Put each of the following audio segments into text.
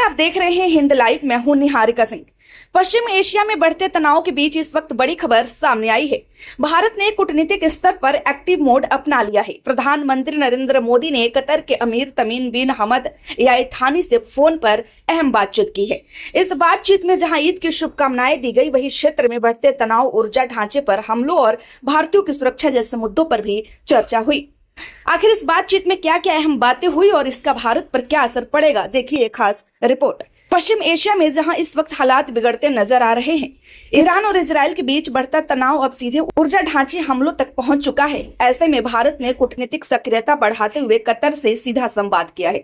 नमस्कार, आप देख रहे हैं हिंद लाइव। मैं हूं निहारिका सिंह। पश्चिम एशिया में बढ़ते तनाव के बीच इस वक्त बड़ी खबर सामने आई है। भारत ने कूटनीतिक स्तर पर एक्टिव मोड अपना लिया है। प्रधानमंत्री नरेंद्र मोदी ने कतर के अमीर तमीम बिन हमद अल थानी से फोन पर अहम बातचीत की है। इस बातचीत में जहां ईद की शुभकामनाएं दी गई, वहीं क्षेत्र में बढ़ते तनाव, ऊर्जा ढांचे पर हमलों और भारतीयों की सुरक्षा जैसे मुद्दों पर भी चर्चा हुई। आखिर इस बातचीत में क्या क्या अहम बातें हुई और इसका भारत पर क्या असर पड़ेगा, देखिए एक खास रिपोर्ट। पश्चिम एशिया में जहां इस वक्त हालात बिगड़ते नजर आ रहे हैं, ईरान और इजराइल के बीच बढ़ता तनाव अब सीधे ऊर्जा ढांचे हमलों तक पहुंच चुका है। ऐसे में भारत ने कूटनीतिक सक्रियता बढ़ाते हुए कतर से सीधा संवाद किया है।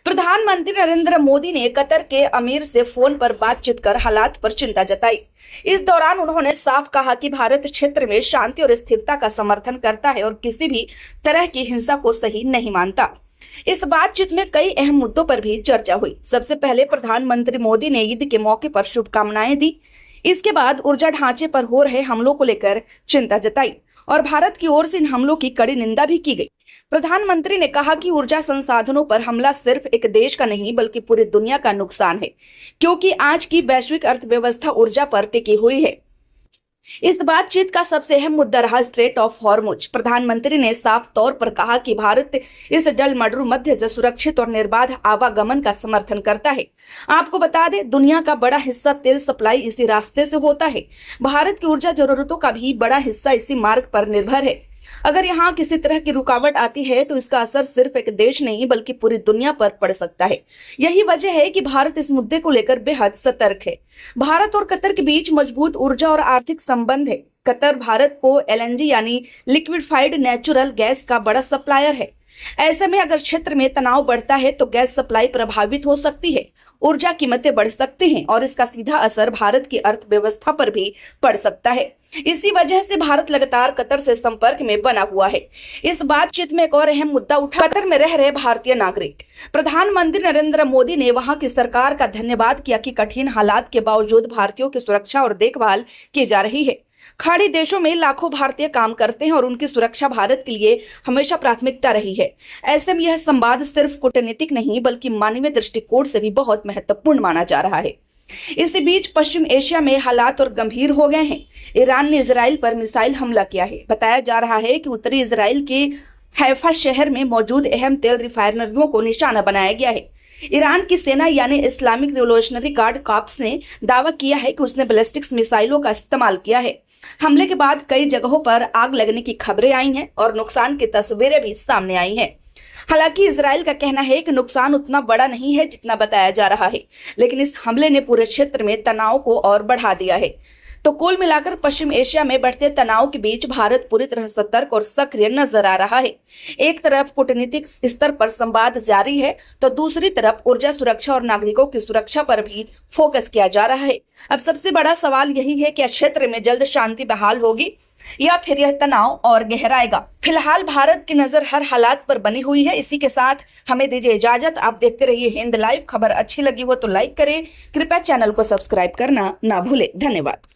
प्रधानमंत्री नरेंद्र मोदी ने कतर के अमीर से फोन पर बातचीत कर हालात पर चिंता जताई। इस दौरान उन्होंने साफ कहा कि भारत क्षेत्र में शांति और स्थिरता का समर्थन करता है और किसी भी तरह की हिंसा को सही नहीं मानता। इस बातचीत में कई अहम मुद्दों पर भी चर्चा हुई। सबसे पहले प्रधानमंत्री मोदी ने ईद के मौके पर शुभकामनाएं दी। इसके बाद ऊर्जा ढांचे पर हो रहे हमलों को लेकर चिंता जताई और भारत की ओर से इन हमलों की कड़ी निंदा भी की गई। प्रधानमंत्री ने कहा कि ऊर्जा संसाधनों पर हमला सिर्फ एक देश का नहीं बल्कि पूरी दुनिया का नुकसान है, क्योंकि आज की वैश्विक अर्थव्यवस्था ऊर्जा पर टिकी हुई है। इस बातचीत का सबसे अहम मुद्दा रहा स्ट्रेट ऑफ हॉर्मुज। प्रधानमंत्री ने साफ तौर पर कहा कि भारत इस जलमग्न मध्य से सुरक्षित और निर्बाध आवागमन का समर्थन करता है। आपको बता दें, दुनिया का बड़ा हिस्सा तेल सप्लाई इसी रास्ते से होता है। भारत की ऊर्जा जरूरतों का भी बड़ा हिस्सा इसी मार्ग पर निर्भर है। अगर यहाँ किसी तरह की रुकावट आती है तो इसका असर सिर्फ एक देश नहीं बल्कि पूरी दुनिया पर पड़ सकता है। यही वजह है कि भारत इस मुद्दे को लेकर बेहद सतर्क है। भारत और कतर के बीच मजबूत ऊर्जा और आर्थिक संबंध है। कतर भारत को एलएनजी यानी लिक्विफाइड नेचुरल गैस का बड़ा सप्लायर है। ऐसे में अगर क्षेत्र में तनाव बढ़ता है तो गैस सप्लाई प्रभावित हो सकती है, ऊर्जा कीमतें बढ़ सकती हैं और इसका सीधा असर भारत की अर्थव्यवस्था पर भी पड़ सकता है। इसी वजह से भारत लगातार कतर से संपर्क में बना हुआ है। इस बातचीत में एक और अहम मुद्दा उठा, कतर में रह रहे भारतीय नागरिक। प्रधानमंत्री नरेंद्र मोदी ने वहां की सरकार का धन्यवाद किया कि कठिन हालात के बावजूद भारतीयों की सुरक्षा और देखभाल की जा रही है। खाड़ी देशों में लाखों भारतीय काम करते हैं और उनकी सुरक्षा भारत के लिए हमेशा प्राथमिकता रही है। ऐसे में यह संवाद सिर्फ कूटनीतिक नहीं बल्कि मानवीय दृष्टिकोण से भी बहुत महत्वपूर्ण माना जा रहा है। इसी बीच पश्चिम एशिया में हालात और गंभीर हो गए हैं। ईरान ने इजराइल पर मिसाइल हमला किया है। बताया जा रहा है कि उत्तरी इजराइल के हैफा शहर में मौजूद अहम तेल रिफाइनरियों को निशाना बनाया गया है। ईरान की सेना यानी इस्लामिक रिवोल्यूशनरी गार्ड कॉर्प्स ने दावा किया है कि उसने बैलिस्टिक मिसाइलों का इस्तेमाल किया है। हमले के बाद कई जगहों पर आग लगने की खबरें आई हैं और नुकसान की तस्वीरें भी सामने आई हैं। हालांकि इजराइल का कहना है कि नुकसान उतना बड़ा नहीं है जितना बताया जा रहा है, लेकिन इस हमले ने पूरे क्षेत्र में तनाव को और बढ़ा दिया है। तो कुल मिलाकर पश्चिम एशिया में बढ़ते तनाव के बीच भारत पूरी तरह सतर्क और सक्रिय नजर आ रहा है। एक तरफ कूटनीतिक स्तर पर संवाद जारी है तो दूसरी तरफ ऊर्जा सुरक्षा और नागरिकों की सुरक्षा पर भी फोकस किया जा रहा है। अब सबसे बड़ा सवाल यही है कि क्षेत्र में जल्द शांति बहाल होगी या फिर यह तनाव और गहराएगा। फिलहाल भारत की नजर हर हालात पर बनी हुई है। इसी के साथ हमें दीजिए इजाजत। आप देखते रहिए हिंद लाइव। खबर अच्छी लगी हो तो लाइक करें, कृपया चैनल को सब्सक्राइब करना ना भूले। धन्यवाद।